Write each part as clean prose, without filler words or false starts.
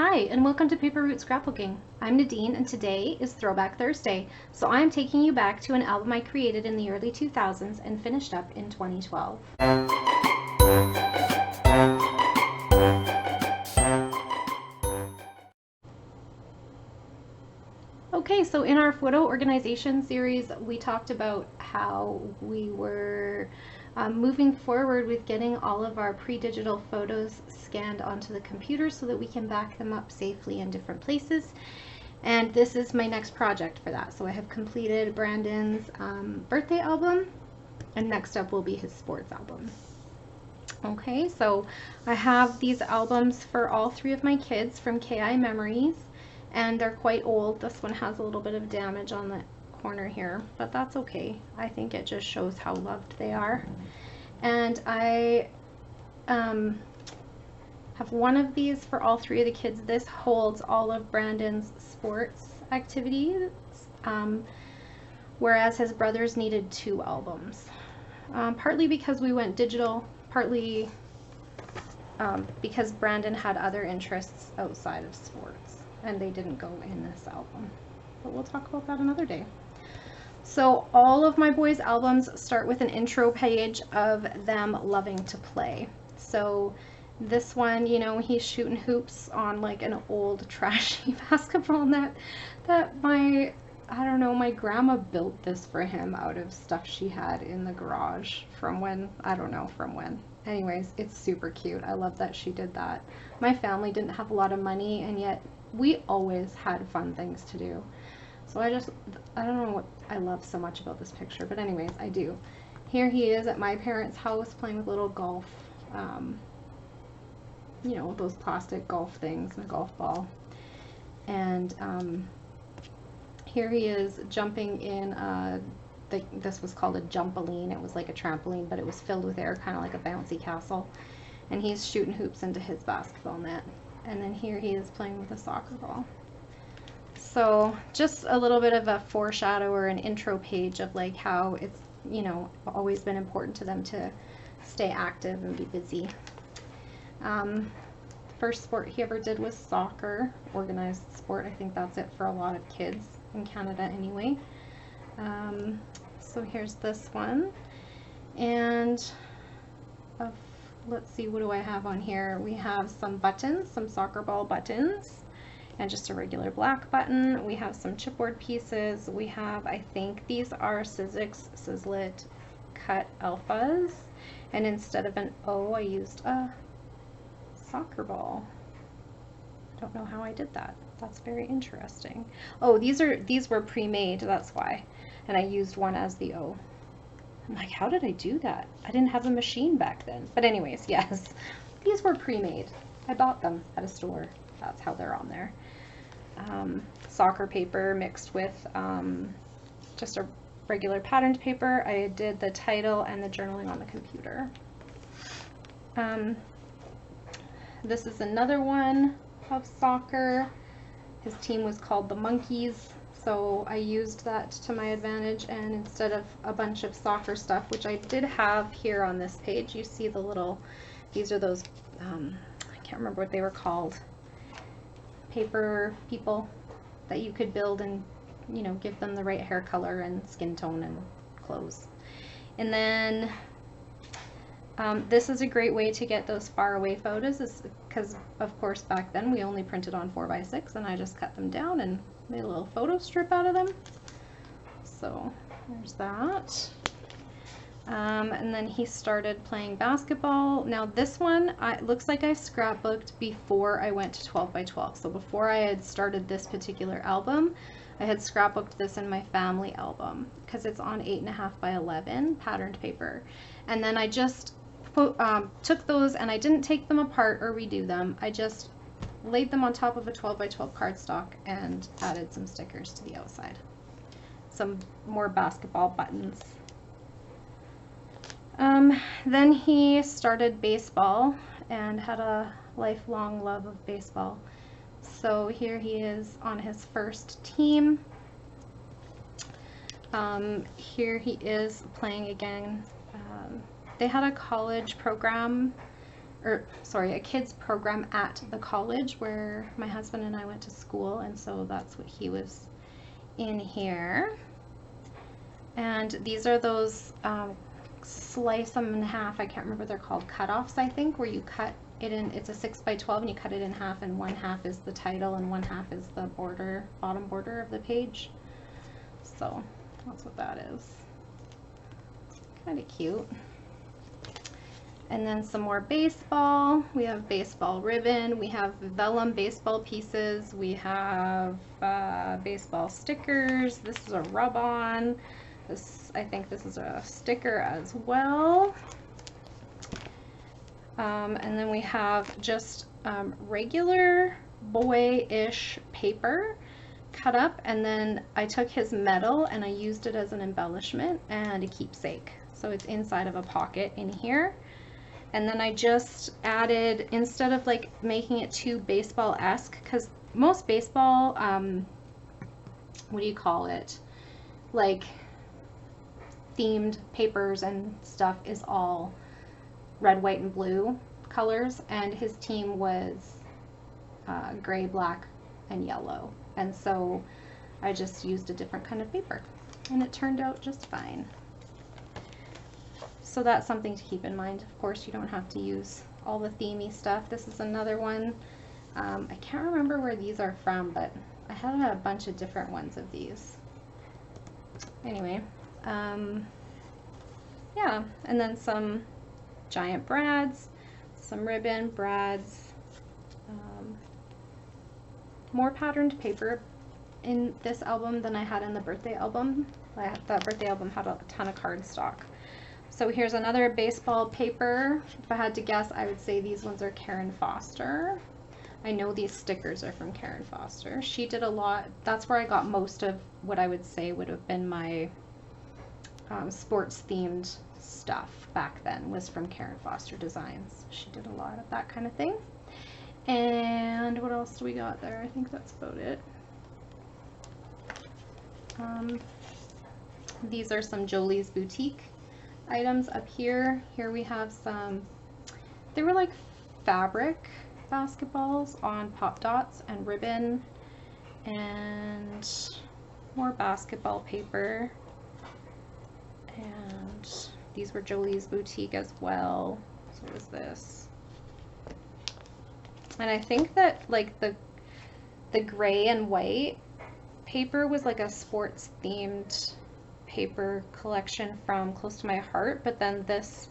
Hi, and welcome to Paper Route Scrapbooking. I'm Nadine, and today is Throwback Thursday, so I'm taking you back to an album I created in the early 2000s and finished up in 2012. Okay, so in our photo organization series, we talked about how we were moving forward with getting all of our pre-digital photos scanned onto the computer so that we can back them up safely in different places. And this is my next project for that. So I have completed Brandon's birthday album, and next up will be his sports album. Okay, so I have these albums for all three of my kids from KI Memories, and they're quite old. This one has a little bit of damage on the corner here, but that's okay. I think it just shows how loved they are. And I have one of these for all three of the kids. This holds all of Brandon's sports activities, whereas his brothers needed two albums. Partly because we went digital, partly because Brandon had other interests outside of sports, and they didn't go in this album. But we'll talk about that another day. So all of my boys' albums start with an intro page of them loving to play. So this one, you know, he's shooting hoops on like an old trashy basketball net that my grandma built this for him out of stuff she had in the garage from when, I don't know from when. Anyways, it's super cute. I love that she did that. My family didn't have a lot of money, and yet we always had fun things to do. So I don't know what I love so much about this picture, but anyways, I do. Here he is at my parents' house playing with little golf, you know, those plastic golf things and a golf ball. And here he is jumping in, this was called a jumpaline. It was like a trampoline, but it was filled with air, kind of like a bouncy castle. And he's shooting hoops into his basketball net. And then here he is playing with a soccer ball. So just a little bit of a foreshadow or an intro page of like how it's, you know, always been important to them to stay active and be busy. First sport he ever did was soccer, organized sport. I think that's it for a lot of kids in Canada anyway. So here's this one. And let's see, what do I have on here? We have some buttons, some soccer ball buttons, and just a regular black button. We have some chipboard pieces. We have, I think these are Sizzix Sizzlet cut alphas, and instead of an O, I used a soccer ball. I don't know how I did that. That's very interesting. Oh, these were pre-made, that's why. And I used one as the O. I'm like, how did I do that? I didn't have a machine back then. But anyways, yes, these were pre-made. I bought them at a store. That's how they're on there. Soccer paper mixed with just a regular patterned paper. I did the title and the journaling on the computer. This is another one of soccer. His team was called the Monkeys, so I used that to my advantage, and instead of a bunch of soccer stuff, which I did have here on this page, you see the little, these are those, I can't remember what they were called, paper people that you could build and, you know, give them the right hair color and skin tone and clothes. And then this is a great way to get those far away photos, because of course back then we only printed on 4x6, and I just cut them down and made a little photo strip out of them. So there's that. And then he started playing basketball. Now this one, it looks like I scrapbooked before I went to 12x12. So before I had started this particular album, I had scrapbooked this in my family album because it's on 8.5 by 11 patterned paper. And then I just took those, and I didn't take them apart or redo them. I just laid them on top of a 12x12 cardstock and added some stickers to the outside. Some more basketball buttons. Then he started baseball and had a lifelong love of baseball. So here he is on his first team. Here he is playing again. They had a college program or sorry, a kids program at the college where my husband and I went to school, and so that's what he was in here. And these are those slice them in half, I can't remember what they're called, cutoffs, I think, where you cut it in, it's a 6x12 and you cut it in half, and one half is the title and one half is the border, bottom border of the page. So that's what that is. Kind of cute. And then some more baseball. We have baseball ribbon, we have vellum baseball pieces, we have baseball stickers. This is a rub-on. This, I think this is a sticker as well. And then we have just regular boy-ish paper cut up, and then I took his medal and I used it as an embellishment and a keepsake. So it's inside of a pocket in here. And then I just added, instead of like making it too baseball-esque, because most baseball, what do you call it, like themed papers and stuff is all red, white, and blue colors, and his team was gray, black, and yellow. And so I just used a different kind of paper, and it turned out just fine. So that's something to keep in mind. Of course, you don't have to use all the themey stuff. This is another one. I can't remember where these are from, but I had a bunch of different ones of these. Anyway, yeah, and then some giant brads, some ribbon, brads, more patterned paper in this album than I had in the birthday album. That birthday album had a ton of cardstock. So here's another baseball paper. If I had to guess, I would say these ones are Karen Foster. I know these stickers are from Karen Foster. She did a lot. That's where I got most of what I would say would have been my sports themed stuff back then, was from Karen Foster Designs. She did a lot of that kind of thing. And what else do we got there? I think that's about it. These are some Jolie's Boutique items up here. Here we have some, they were like fabric basketballs on pop dots and ribbon, and more basketball paper. And these were Jolie's Boutique as well. So what is this? And I think that like the gray and white paper was like a sports themed paper collection from Close to My Heart, but then this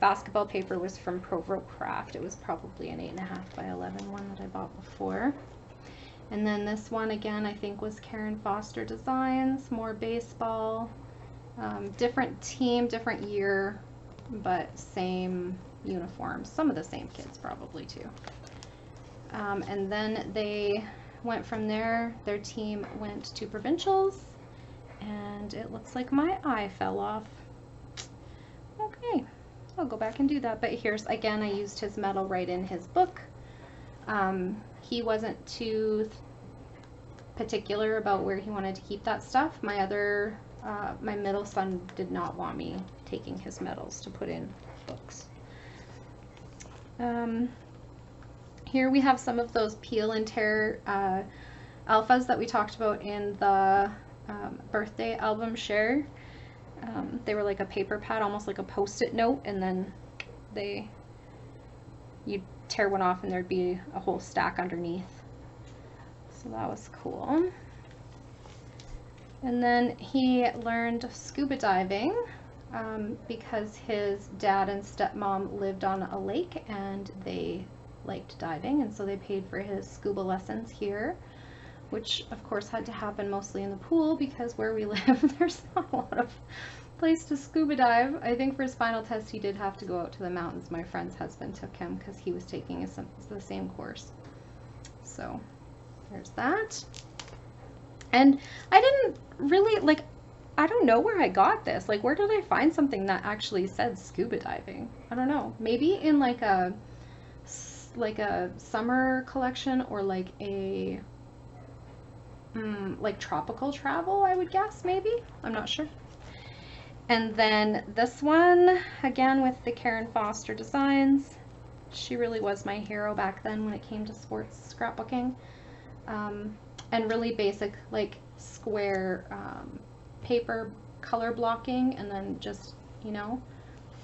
basketball paper was from Provo Craft. It was probably an 8.5 by 11 one that I bought before. And then this one again I think was Karen Foster Designs, more baseball, different team, different year, but same uniforms, some of the same kids probably too. And then they went from there, their team went to provincials, and it looks like my eye fell off. Okay, I'll go back and do that. But here's, again, I used his medal right in his book. He wasn't too particular about where he wanted to keep that stuff. My other, my middle son did not want me taking his medals to put in books. Here we have some of those peel and tear alphas that we talked about in the birthday album share. They were like a paper pad, almost like a post-it note, and then you'd tear one off and there'd be a whole stack underneath. So that was cool. And then he learned scuba diving because his dad and stepmom lived on a lake and they liked diving, and so they paid for his scuba lessons here, which of course had to happen mostly in the pool because where we live there's not a lot of place to scuba dive. I think for his final test he did have to go out to the mountains. My friend's husband took him because he was taking the same course. So there's that. And I didn't really, like, I don't know where I got this. Like, where did I find something that actually said scuba diving? I don't know. Maybe in like a summer collection, or like a like tropical travel, I would guess, maybe. I'm not sure. And then this one, again with the Karen Foster Designs. She really was my hero back then when it came to sports scrapbooking. And really basic, like square paper color blocking, and then just, you know,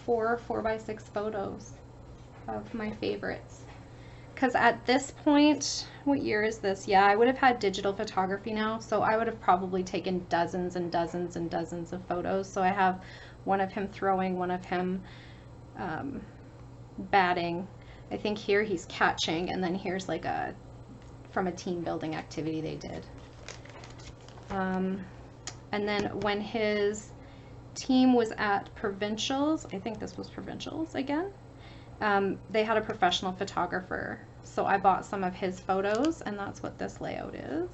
4x6 photos of my favorites. Because at this point, what year is this? Yeah, I would have had digital photography now, so I would have probably taken dozens and dozens and dozens of photos. So I have one of him throwing, one of him batting. I think here he's catching, and then here's like from a team building activity they did. And then when his team was at provincials, I think this was provincials again, they had a professional photographer. So I bought some of his photos, and that's what this layout is.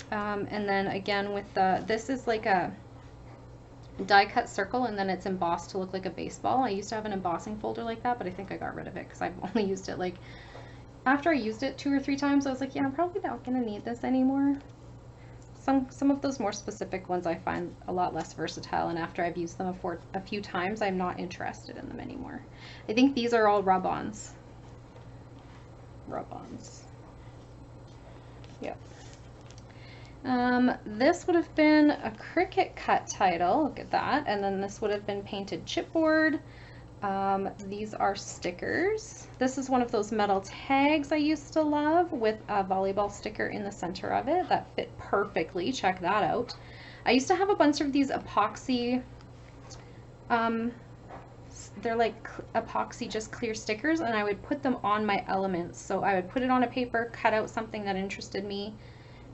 And then again with this is like a die cut circle, and then it's embossed to look like a baseball. I used to have an embossing folder like that, but I think I got rid of it because I've only used it like, after I used it 2 or 3 times, I was like, yeah, I'm probably not gonna need this anymore. Some of those more specific ones I find a lot less versatile, and after I've used them a few times, I'm not interested in them anymore. I think these are all rub-ons. Rub-ons. Yep. This would have been a Cricut cut title, look at that, and then this would have been painted chipboard. These are stickers. This is one of those metal tags I used to love with a volleyball sticker in the center of it that fit perfectly. Check that out. I used to have a bunch of these epoxy, they're like epoxy just clear stickers, and I would put them on my elements. So I would put it on a paper, cut out something that interested me,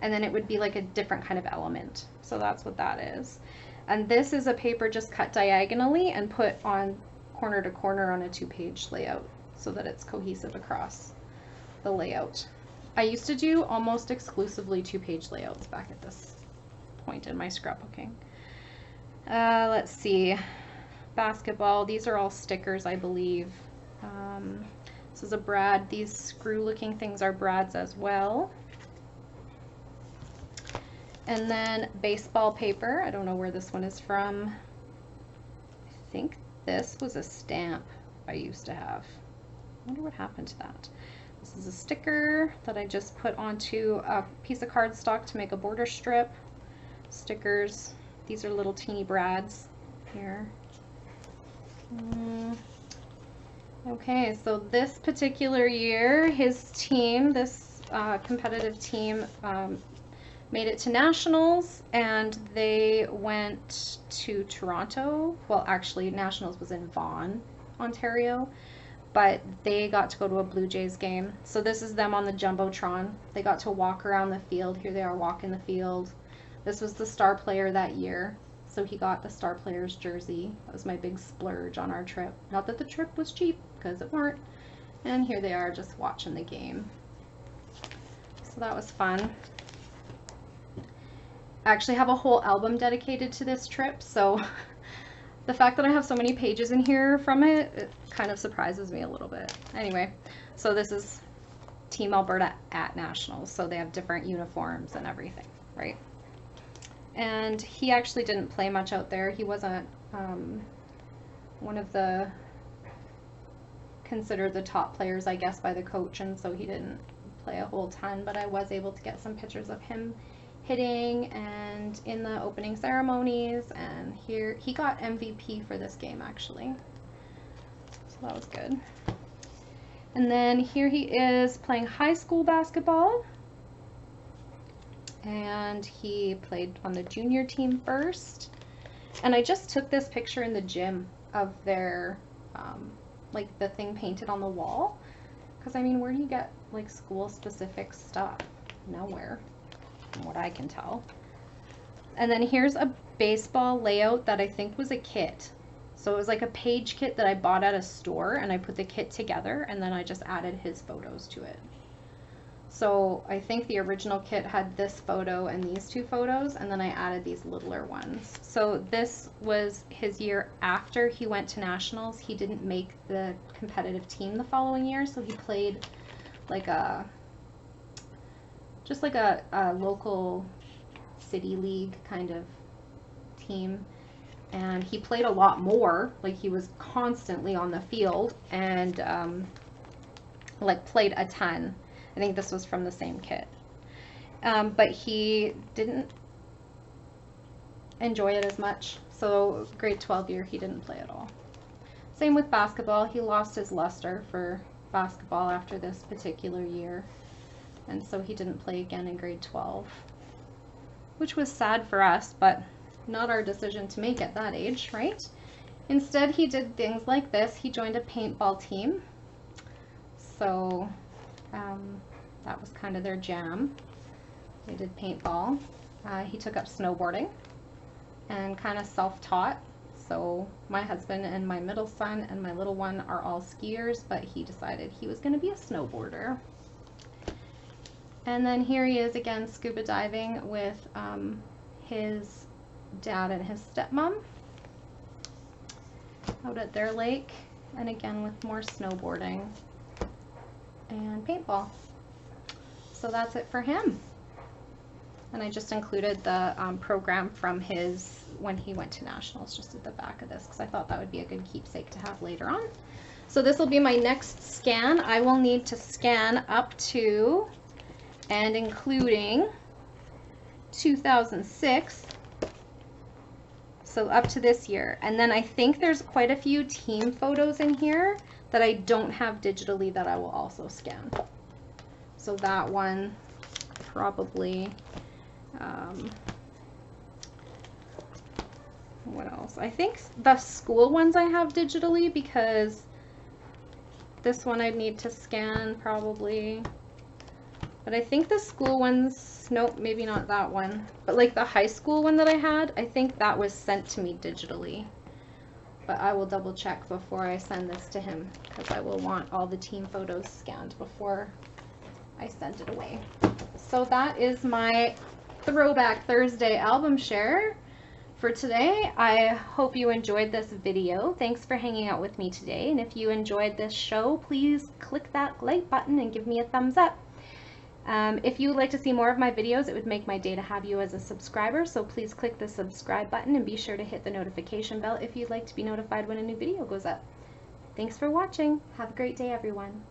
and then it would be like a different kind of element. So that's what that is. And this is a paper just cut diagonally and put on corner to corner on a 2-page layout so that it's cohesive across the layout. I used to do almost exclusively 2-page layouts back at this point in my scrapbooking. Let's see, basketball, these are all stickers, I believe. This is a brad. These screw looking things are brads as well. And then baseball paper, I don't know where this one is from. I think this was a stamp I used to have. I wonder what happened to that. This is a sticker that I just put onto a piece of cardstock to make a border strip. Stickers. These are little teeny brads here. Okay, so this particular year, his team, this competitive team, made it to nationals, and they went to Toronto. Well, actually, nationals was in Vaughan, Ontario, but they got to go to a Blue Jays game. So this is them on the Jumbotron. They got to walk around the field. Here they are walking the field. This was the star player that year, so he got the star player's jersey. That was my big splurge on our trip. Not that the trip was cheap, because it weren't. And here they are just watching the game. So that was fun. I actually have a whole album dedicated to this trip, so the fact that I have so many pages in here from it, it kind of surprises me a little bit. Anyway, so this is Team Alberta at Nationals, so they have different uniforms and everything, right? And he actually didn't play much out there. He wasn't one of the considered the top players, I guess, by the coach, and so he didn't play a whole ton, but I was able to get some pictures of him hitting and in the opening ceremonies, and here he got MVP for this game actually, so that was good. And then here he is playing high school basketball, and he played on the junior team first, and I just took this picture in the gym of their like the thing painted on the wall, because I mean, where do you get like school specific stuff? Nowhere, from what I can tell. And then here's a baseball layout that I think was a kit. So it was like a page kit that I bought at a store, and I put the kit together, and then I just added his photos to it. So I think the original kit had this photo and these 2 photos, and then I added these littler ones. So this was his year after he went to nationals. He didn't make the competitive team the following year, so he played like just like a local city league kind of team. and he played a lot more. Like, he was constantly on the field and like played a ton. I think this was from the same kit. But he didn't enjoy it as much. So grade 12 year, he didn't play at all. Same with basketball. He lost his luster for basketball after this particular year. And so he didn't play again in grade 12, which was sad for us, but not our decision to make at that age, right? Instead, he did things like this. He joined a paintball team. So that was kind of their jam. They did paintball. He took up snowboarding and kind of self-taught. So my husband and my middle son and my little one are all skiers, but he decided he was going to be a snowboarder. And then here he is again scuba diving with his dad and his stepmom out at their lake, and again with more snowboarding and paintball. So that's it for him. And I just included the program from his, when he went to nationals, just at the back of this, because I thought that would be a good keepsake to have later on. So this will be my next scan. I will need to scan up to and including 2006, so up to this year. And then I think there's quite a few team photos in here that I don't have digitally that I will also scan. So that one probably, what else? I think the school ones I have digitally, because this one I'd need to scan probably. But I think the school ones, nope, maybe not that one. But like the high school one that I had, I think that was sent to me digitally. But I will double check before I send this to him, because I will want all the team photos scanned before I send it away. So that is my Throwback Thursday album share for today. I hope you enjoyed this video. Thanks for hanging out with me today. And if you enjoyed this show, please click that like button and give me a thumbs up. If you would like to see more of my videos, it would make my day to have you as a subscriber, so please click the subscribe button and be sure to hit the notification bell if you'd like to be notified when a new video goes up. Thanks for watching. Have a great day, everyone.